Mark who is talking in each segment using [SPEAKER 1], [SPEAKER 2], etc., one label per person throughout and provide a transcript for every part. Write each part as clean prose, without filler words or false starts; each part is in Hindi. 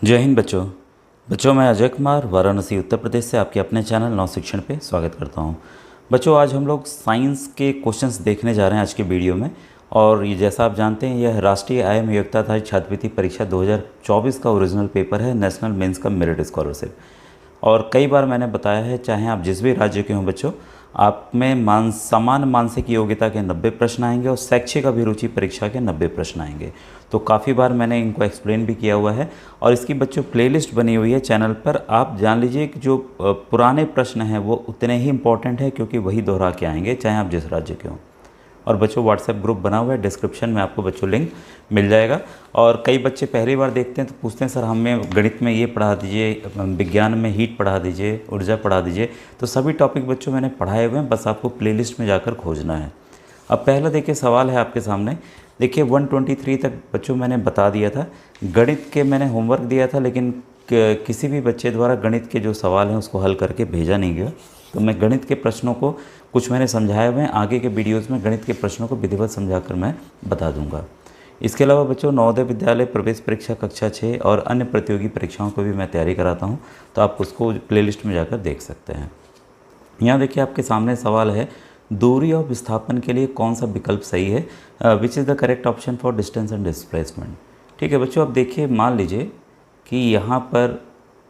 [SPEAKER 1] जय हिंद बच्चों। बच्चों मैं अजय कुमार वाराणसी उत्तर प्रदेश से आपके अपने चैनल नव शिक्षण पे स्वागत करता हूं। बच्चों आज हम लोग साइंस के क्वेश्चंस देखने जा रहे हैं आज के वीडियो में। और ये जैसा आप जानते हैं यह राष्ट्रीय आय एवं योग्यताधारी छात्रवृत्ति परीक्षा 2024 का ओरिजिनल पेपर है, नेशनल मेंस का मेरिट स्कॉलरशिप। और कई बार मैंने बताया है, चाहे आप जिस भी राज्य के हों बच्चों, आप में सामान्य मानसिक योग्यता के 90 प्रश्न आएंगे और शैक्षिक अभिरुचि परीक्षा के 90 प्रश्न आएंगे। तो काफ़ी बार मैंने इनको एक्सप्लेन भी किया हुआ है और इसकी बच्चों प्लेलिस्ट बनी हुई है चैनल पर। आप जान लीजिए कि जो पुराने प्रश्न हैं वो उतने ही इंपॉर्टेंट है, क्योंकि वही दोहरा के आएंगे चाहे आप जिस राज्य के हों। और बच्चों व्हाट्सएप ग्रुप बना हुआ है, डिस्क्रिप्शन में आपको बच्चों लिंक मिल जाएगा। और कई बच्चे पहली बार देखते हैं तो पूछते हैं सर हमें गणित में ये पढ़ा दीजिए, विज्ञान में हीट पढ़ा दीजिए, ऊर्जा पढ़ा दीजिए। तो सभी टॉपिक बच्चों मैंने पढ़ाए हुए हैं, बस आपको प्लेलिस्ट में जाकर खोजना है। अब पहला देखिए सवाल है आपके सामने। देखिए 123 तक बच्चों मैंने बता दिया था। गणित के मैंने होमवर्क दिया था, लेकिन किसी भी बच्चे द्वारा गणित के जो सवाल हैं उसको हल करके भेजा नहीं गया। तो मैं गणित के प्रश्नों को कुछ मैंने समझाए हुए हैं, आगे के वीडियोस में गणित के प्रश्नों को विधिवत समझाकर मैं बता दूंगा। इसके अलावा बच्चों नवोदय विद्यालय प्रवेश परीक्षा कक्षा 6 और अन्य प्रतियोगी परीक्षाओं को भी मैं तैयारी कराता हूं, तो आप उसको प्लेलिस्ट में जाकर देख सकते हैं। यहाँ देखिए आपके सामने सवाल है, दूरी और विस्थापन के लिए कौन सा विकल्प सही है, which is the correct option for distance and displacement. ठीक है बच्चों, अब देखिए मान लीजिए कि यहाँ पर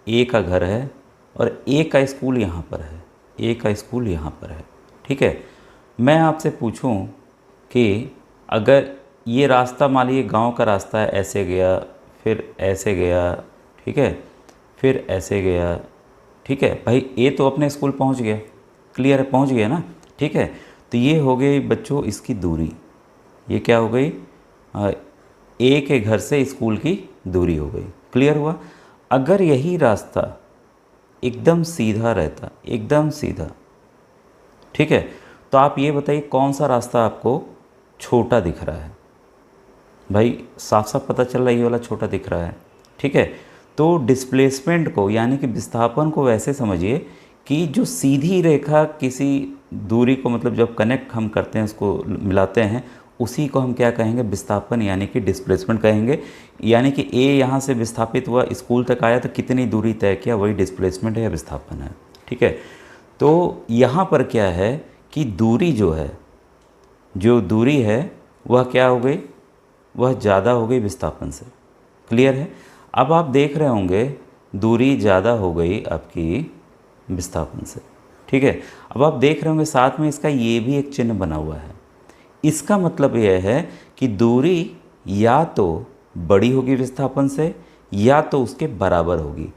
[SPEAKER 1] ए का घर है और ए का स्कूल यहाँ पर है, ए का स्कूल यहाँ पर है। ठीक है, मैं आपसे पूछूं कि अगर ये रास्ता मान लीजिए गाँव का रास्ता है, ऐसे गया फिर ऐसे गया, ठीक है, फिर ऐसे गया। ठीक है भाई, ए तो अपने स्कूल पहुंच गया, क्लियर है, पहुंच गया ना। ठीक है, तो ये हो गई बच्चों इसकी दूरी। ये क्या हो गई, ए के घर से स्कूल की दूरी हो गई, क्लियर हुआ। अगर यही रास्ता एकदम सीधा रहता, एकदम सीधा, ठीक है, तो आप ये बताइए कौन सा रास्ता आपको छोटा दिख रहा है। भाई साफ साफ पता चल रहा है ये वाला छोटा दिख रहा है। ठीक है, तो डिस्प्लेसमेंट को यानी कि विस्थापन को वैसे समझिए कि जो सीधी रेखा किसी दूरी को, मतलब जब कनेक्ट हम करते हैं उसको मिलाते हैं, उसी को हम क्या कहेंगे, विस्थापन यानी कि डिस्प्लेसमेंट कहेंगे। यानी कि ए यहाँ से विस्थापित हुआ, स्कूल तक आया, तो कितनी दूरी तय किया, वही डिस्प्लेसमेंट है या विस्थापन है। ठीक है, तो यहाँ पर क्या है कि दूरी जो है, जो दूरी है वह क्या हो गई, वह ज़्यादा हो गई विस्थापन से, क्लियर है। अब आप देख रहे होंगे दूरी ज़्यादा हो गई आपकी विस्थापन से। ठीक है, अब आप देख रहे होंगे साथ में इसका ये भी एक चिन्ह बना हुआ है। इसका मतलब यह है कि दूरी या तो बड़ी होगी विस्थापन से या तो उसके बराबर होगी।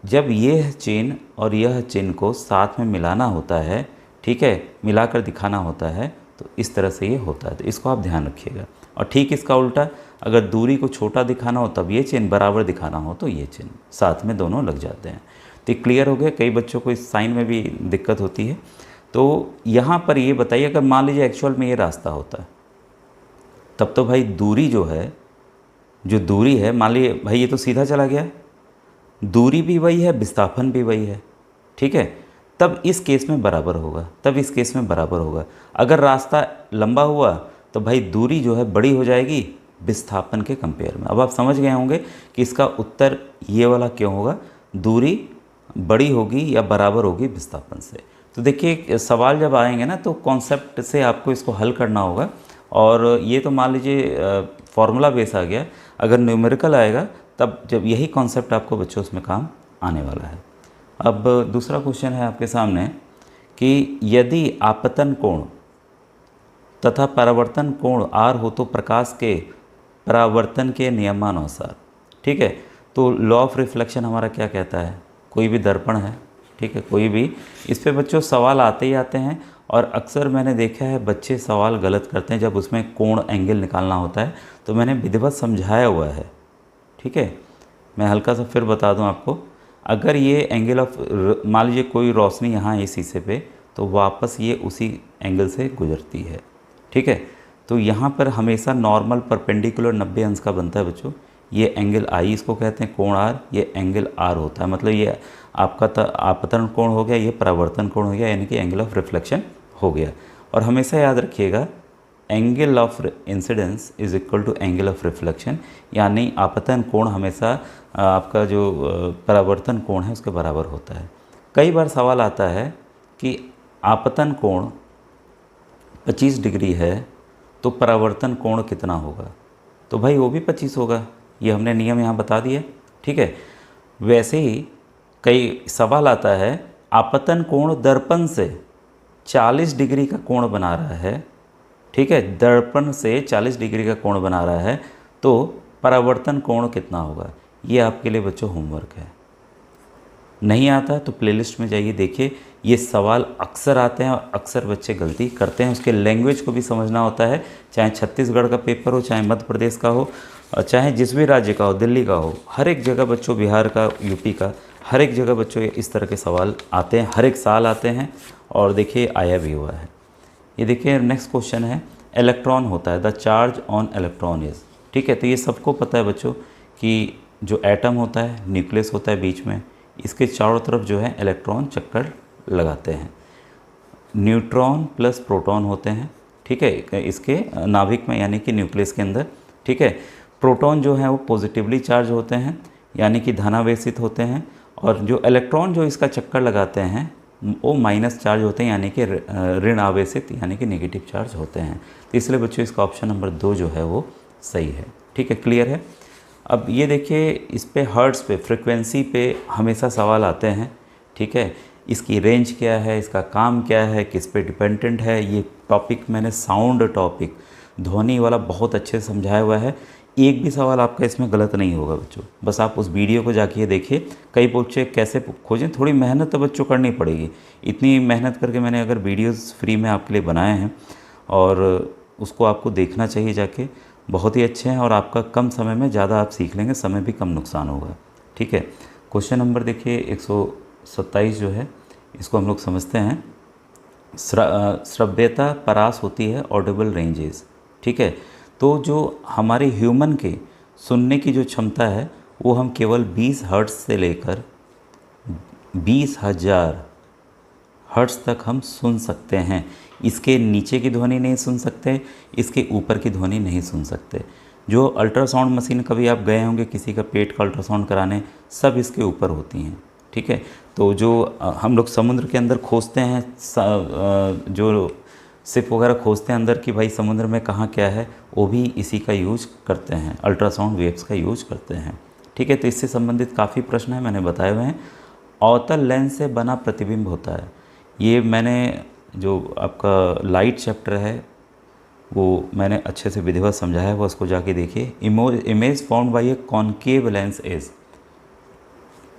[SPEAKER 1] जब यह चिन्ह और यह चिन्ह को साथ में मिलाना होता है, ठीक है, मिलाकर दिखाना होता है, तो इस तरह से ये होता है। तो इसको आप ध्यान रखिएगा। और ठीक इसका उल्टा, अगर दूरी को छोटा दिखाना हो तब ये चिन्ह, बराबर दिखाना हो तो ये चिन्ह, साथ में दोनों लग जाते हैं। तो क्लियर हो गया। कई बच्चों को इस साइन में भी दिक्कत होती है। तो यहाँ पर ये बताइए, अगर मान लीजिए एक्चुअल में ये रास्ता होता है, तब तो भाई दूरी जो है, जो दूरी है, मान लीजिए भाई ये तो सीधा चला गया, दूरी भी वही है, विस्थापन भी वही है। ठीक है, तब इस केस में बराबर होगा, तब इस केस में बराबर होगा। अगर रास्ता लंबा हुआ तो भाई दूरी जो है बड़ी हो जाएगी विस्थापन के कंपेयर में। अब आप समझ गए होंगे कि इसका उत्तर ये वाला क्यों होगा, दूरी बड़ी होगी या बराबर होगी विस्थापन से। तो देखिए सवाल जब आएंगे ना तो कॉन्सेप्ट से आपको इसको हल करना होगा। और ये तो मान लीजिए फॉर्मूला बेस आ गया, अगर न्यूमेरिकल आएगा तब जब यही कॉन्सेप्ट आपको बच्चों उसमें काम आने वाला है। अब दूसरा क्वेश्चन है आपके सामने कि यदि आपतन कोण तथा परावर्तन कोण आर हो तो प्रकाश के परावर्तन के नियमानुसार, ठीक है, तो लॉ ऑफ रिफ्लेक्शन हमारा क्या कहता है, कोई भी दर्पण है, ठीक है, कोई भी, इस पे बच्चों सवाल आते ही आते हैं। और अक्सर मैंने देखा है बच्चे सवाल गलत करते हैं जब उसमें कोण एंगल निकालना होता है। तो मैंने विधिवत समझाया हुआ है, ठीक है, मैं हल्का सा फिर बता दूं आपको। अगर ये एंगल ऑफ, मान लीजिए कोई रोशनी यहाँ है शीशे पे, तो वापस ये उसी एंगल से गुजरती है। ठीक है, तो यहाँ पर हमेशा नॉर्मल परपेंडिकुलर 90 अंश का बनता है बच्चों। ये एंगल आई इसको कहते हैं, कोण आर, ये एंगल आर होता है। मतलब ये आपका आपतन कोण हो गया, ये परावर्तन कोण हो गया, यानी कि एंगल ऑफ रिफ्लेक्शन हो गया। और हमेशा याद रखिएगा angle of incidence is equal to angle of reflection, यानी आपतन कोण हमेशा आपका जो परावर्तन कोण है उसके बराबर होता है। कई बार सवाल आता है कि आपतन कोण 25 डिग्री है तो परावर्तन कोण कितना होगा, तो भाई वो भी 25 होगा, ये हमने नियम यहाँ बता दिया, ठीक है। वैसे ही कई सवाल आता है आपतन कोण दर्पण से 40 डिग्री का कोण बना रहा है, ठीक है, दर्पण से 40 डिग्री का कोण बना रहा है तो परावर्तन कोण कितना होगा। ये आपके लिए बच्चों होमवर्क है। नहीं आता तो प्लेलिस्ट में जाइए देखिए, ये सवाल अक्सर आते हैं और अक्सर बच्चे गलती करते हैं। उसके लैंग्वेज को भी समझना होता है, चाहे छत्तीसगढ़ का पेपर हो, चाहे मध्य प्रदेश का हो, चाहे जिस भी राज्य का हो, दिल्ली का हो, हर एक जगह बच्चों, बिहार का, यूपी का, हर एक जगह बच्चों इस तरह के सवाल आते हैं, हर एक साल आते हैं और देखिए आया भी हुआ है। ये देखिए नेक्स्ट क्वेश्चन है, इलेक्ट्रॉन होता है, the charge on electron is, ठीक है। तो ये सबको पता है बच्चों कि जो एटम होता है, न्यूक्लियस होता है बीच में, इसके चारों तरफ जो है इलेक्ट्रॉन चक्कर लगाते हैं। न्यूट्रॉन प्लस प्रोटॉन होते हैं, ठीक है, इसके नाभिक में यानी कि न्यूक्लियस के अंदर, ठीक है। प्रोटॉन जो है वो पॉजिटिवली चार्ज होते हैं यानी कि धनावेशित होते हैं, और जो इलेक्ट्रॉन जो इसका चक्कर लगाते हैं वो माइनस चार्ज होते हैं यानी कि ऋण आवेशित यानी कि नेगेटिव चार्ज होते हैं। तो इसलिए बच्चों इसका ऑप्शन नंबर 2 जो है वो सही है, ठीक है, क्लियर है। अब ये देखिए इस पे हर्ट्ज़ पे, फ्रिक्वेंसी पे हमेशा सवाल आते हैं, ठीक है। इसकी रेंज क्या है, इसका काम क्या है, किस पे डिपेंडेंट है, ये टॉपिक मैंने साउंड टॉपिक ध्वनि वाला बहुत अच्छे से समझाया हुआ है। एक भी सवाल आपका इसमें गलत नहीं होगा बच्चों, बस आप उस वीडियो को जाके देखिए। कई बच्चे कैसे खोजें, थोड़ी मेहनत तो बच्चों करनी पड़ेगी। इतनी मेहनत करके मैंने अगर वीडियोस फ्री में आपके लिए बनाए हैं और उसको आपको देखना चाहिए जाके, बहुत ही अच्छे हैं और आपका कम समय में ज़्यादा आप सीख लेंगे, समय भी कम नुकसान होगा, ठीक है। क्वेश्चन नंबर देखिए 127 जो है इसको हम लोग समझते हैं। श्रव्यता परास होती है ऑडिबल रेंजेस, ठीक है। तो जो हमारे ह्यूमन के सुनने की जो क्षमता है वो हम केवल 20 हर्ट्ज़ से लेकर 20,000 हर्ट्ज़ तक हम सुन सकते हैं। इसके नीचे की ध्वनि नहीं सुन सकते, इसके ऊपर की ध्वनि नहीं सुन सकते। जो अल्ट्रासाउंड मशीन कभी आप गए होंगे किसी का पेट का अल्ट्रासाउंड कराने, सब इसके ऊपर होती हैं, ठीक है। तो जो हम लोग समुद्र के अंदर खोजते हैं, जो सिप वगैरह खोजते हैं अंदर कि भाई समुद्र में कहाँ क्या है, वो भी इसी का यूज करते हैं, अल्ट्रासाउंड वेव्स का यूज करते हैं, ठीक है। तो इससे संबंधित काफ़ी प्रश्न हैं, मैंने बताए हुए हैं। अवतल लेंस से बना प्रतिबिंब होता है, ये मैंने जो आपका लाइट चैप्टर है वो मैंने अच्छे से विधिवत समझाया है, वो उसको जाके देखिए। Image formed by A concave lens is,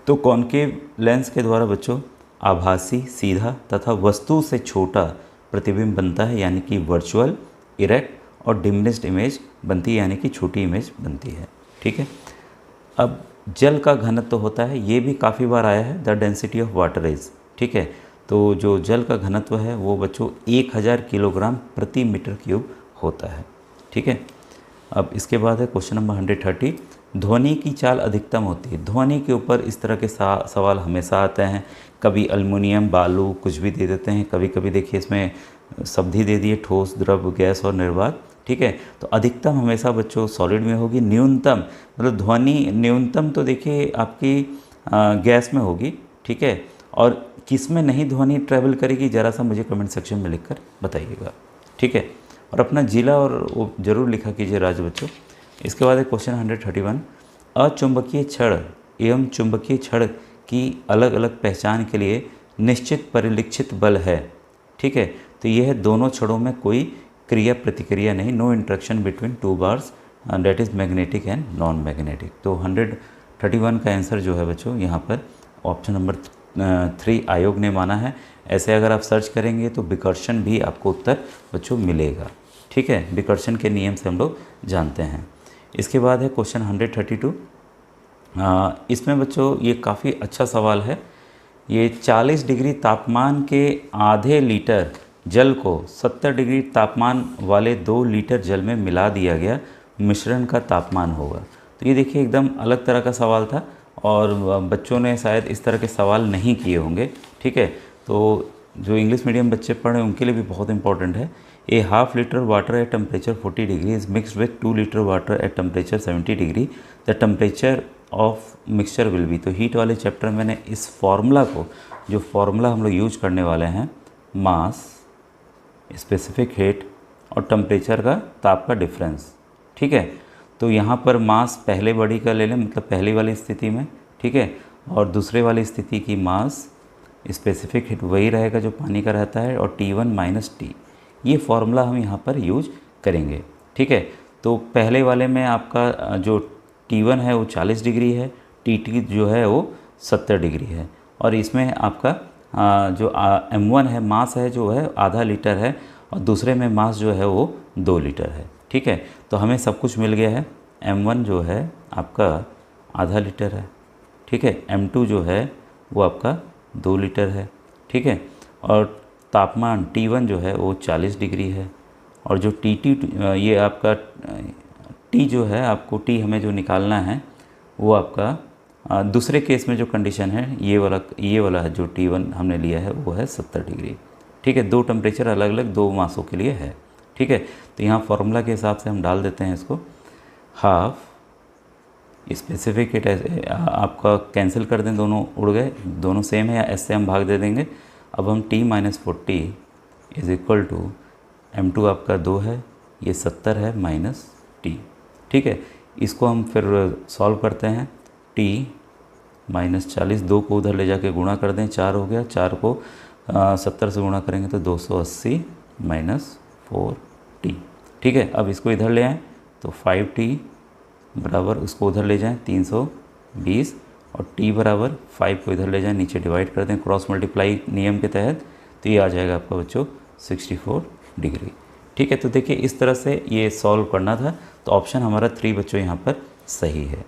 [SPEAKER 1] तो कॉनकेव लेंस के द्वारा बच्चों आभासी, सीधा तथा वस्तु से छोटा प्रतिबिंब बनता है यानी कि वर्चुअल, इरेक्ट और डिमिनिश्ड इमेज बनती है यानी कि छोटी इमेज बनती है, ठीक है। अब जल का घनत्व होता है, ये भी काफ़ी बार आया है, the density of water is, ठीक है। तो जो जल का घनत्व है वो बच्चों 1000 किलोग्राम प्रति मीटर क्यूब होता है, ठीक है। अब इसके बाद है क्वेश्चन नंबर 130, ध्वनि की चाल अधिकतम होती है। ध्वनि के ऊपर इस तरह के सवाल हमेशा आते हैं, कभी अल्मुनियम, बालू कुछ भी दे देते हैं, कभी कभी देखिए इसमें शब्द दे दिए ठोस, द्रव, गैस और निर्वात, ठीक है। तो अधिकतम हमेशा बच्चों सॉलिड में होगी, न्यूनतम मतलब ध्वनि न्यूनतम तो देखिए आपकी गैस में होगी, ठीक है। और किस में नहीं ध्वनि ट्रैवल करेगी ज़रा सा मुझे कमेंट सेक्शन में लिखकर बताइएगा, ठीक है। और अपना जिला और वो ज़रूर लिखा कीजिए राज्य बच्चों। इसके बाद है क्वेश्चन 131, अचुंबकीय छड़ एवं चुंबकीय छड़ की अलग अलग पहचान के लिए निश्चित परिलक्षित बल है, ठीक है। तो यह है दोनों छड़ों में कोई क्रिया प्रतिक्रिया नहीं, no interaction between two bars, that is magnetic and non magnetic. तो 131 का आंसर जो है बच्चों यहाँ पर ऑप्शन नंबर 3 आयोग ने माना है। ऐसे अगर आप सर्च करेंगे तो विकर्षण भी आपको उत्तर बच्चों मिलेगा, ठीक है। विकर्षण के नियम से हम लोग जानते हैं। इसके बाद है क्वेश्चन 132, इसमें बच्चों ये काफ़ी अच्छा सवाल है। ये 40 डिग्री तापमान के आधे लीटर जल को 70 डिग्री तापमान वाले 2 लीटर जल में मिला दिया गया, मिश्रण का तापमान होगा। तो ये देखिए एकदम अलग तरह का सवाल था और बच्चों ने शायद इस तरह के सवाल नहीं किए होंगे, ठीक है। तो जो इंग्लिश मीडियम बच्चे पढ़ रहे हैं उनके लिए भी बहुत इंपॉर्टेंट है। A half litre water at temperature 40 degree is mixed with 2 litre water at temperature 70 degree, the temperature of mixture will be. तो हीट वाले चैप्टर में मैंने इस फॉर्मूला को, जो फॉर्मूला हम लोग यूज करने वाले हैं, मास, स्पेसिफिक हीट और टेम्परेचर का, ताप का डिफरेंस, ठीक है। तो यहाँ पर मास पहले बॉडी का ले लें, मतलब पहली वाली स्थिति में, ठीक है, और दूसरे वाली स्थिति की मास, स्पेसिफिक हीट वही रहेगा जो पानी का रहता है, और T1 माइनस टी, ये फॉर्मूला हम यहाँ पर यूज करेंगे, ठीक है। तो पहले वाले में आपका जो T1 है वो 40 डिग्री है, TT जो है वो 70 डिग्री है, और इसमें आपका जो M1 है, मास है जो है आधा लीटर है, और दूसरे में मास जो है वो 2 लीटर है, ठीक है। तो हमें सब कुछ मिल गया है। M1 जो है आपका आधा लीटर है, ठीक है, M2 जो है वो आपका 2 लीटर है, ठीक है, और तापमान T1 जो है वो 40 डिग्री है, और जो TT ये आपका T जो है, आपको T हमें जो निकालना है वो आपका दूसरे केस में जो कंडीशन है, ये वाला है जो T1 हमने लिया है वो है 70 डिग्री, ठीक है। दो टेम्परेचर अलग अलग दो मासों के लिए है, ठीक है। तो यहाँ फॉर्मूला के हिसाब से हम डाल देते हैं इसको, हाफ स्पेसिफिक हीट आपका कैंसिल कर दें, दोनों उड़ गए, दोनों सेम है, या एस से हम भाग दे देंगे। अब हम T minus 40 is equal to M2 आपका 2 है, ये 70 है माइनस T, ठीक है। इसको हम फिर सॉल्व करते हैं, T माइनस 40, 2 को उधर ले जाके गुणा कर दें, 4 हो गया, 4 को 70 से गुणा करेंगे तो 280 माइनस 4T, ठीक है। अब इसको इधर ले आएँ तो 5T बराबर, उसको उधर ले जाएं 320, और T बराबर 5 को इधर ले जाएं, नीचे डिवाइड कर दें क्रॉस मल्टीप्लाई नियम के तहत, तो ये आ जाएगा आपका बच्चों 64 डिग्री, ठीक है। तो देखिए इस तरह से ये सॉल्व करना था, तो ऑप्शन हमारा 3 बच्चों यहाँ पर सही है।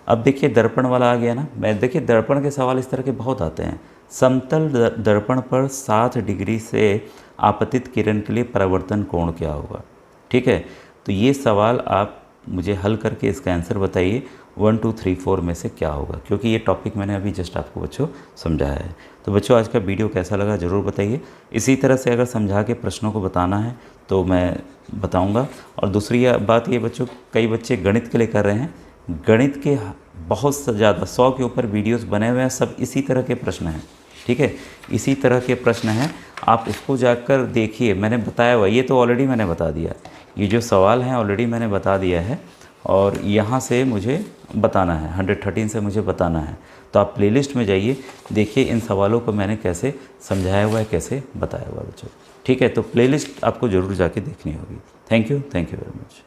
[SPEAKER 1] अब देखिए दर्पण वाला आ गया ना, मैं देखिए दर्पण के सवाल इस तरह के बहुत आते हैं। समतल दर्पण पर 60 डिग्री से आपतित किरण के लिए परावर्तन कोण क्या होगा, ठीक है। तो ये सवाल आप मुझे हल करके इसका आंसर बताइए 1 2 3 4 में से क्या होगा, क्योंकि ये टॉपिक मैंने अभी जस्ट आपको बच्चों समझाया है। तो बच्चों आज का वीडियो कैसा लगा ज़रूर बताइए। इसी तरह से अगर समझा के प्रश्नों को बताना है तो मैं बताऊंगा। और दूसरी बात ये बच्चों, कई बच्चे गणित के लिए कर रहे हैं, गणित के बहुत ज़्यादा 100 के ऊपर वीडियोज़ बने हुए हैं, सब इसी तरह के प्रश्न हैं, ठीक है, इसी तरह के प्रश्न हैं। आप उसको जाकर देखिए, मैंने बताया हुआ, ये तो ऑलरेडी मैंने बता दिया, ये जो सवाल हैं ऑलरेडी मैंने बता दिया है, और यहाँ से मुझे बताना है, 113 से मुझे बताना है। तो आप प्लेलिस्ट में जाइए, देखिए इन सवालों को मैंने कैसे समझाया हुआ है, कैसे बताया हुआ है बच्चों, ठीक है। तो प्लेलिस्ट आपको ज़रूर जाके देखनी होगी। Thank you very much.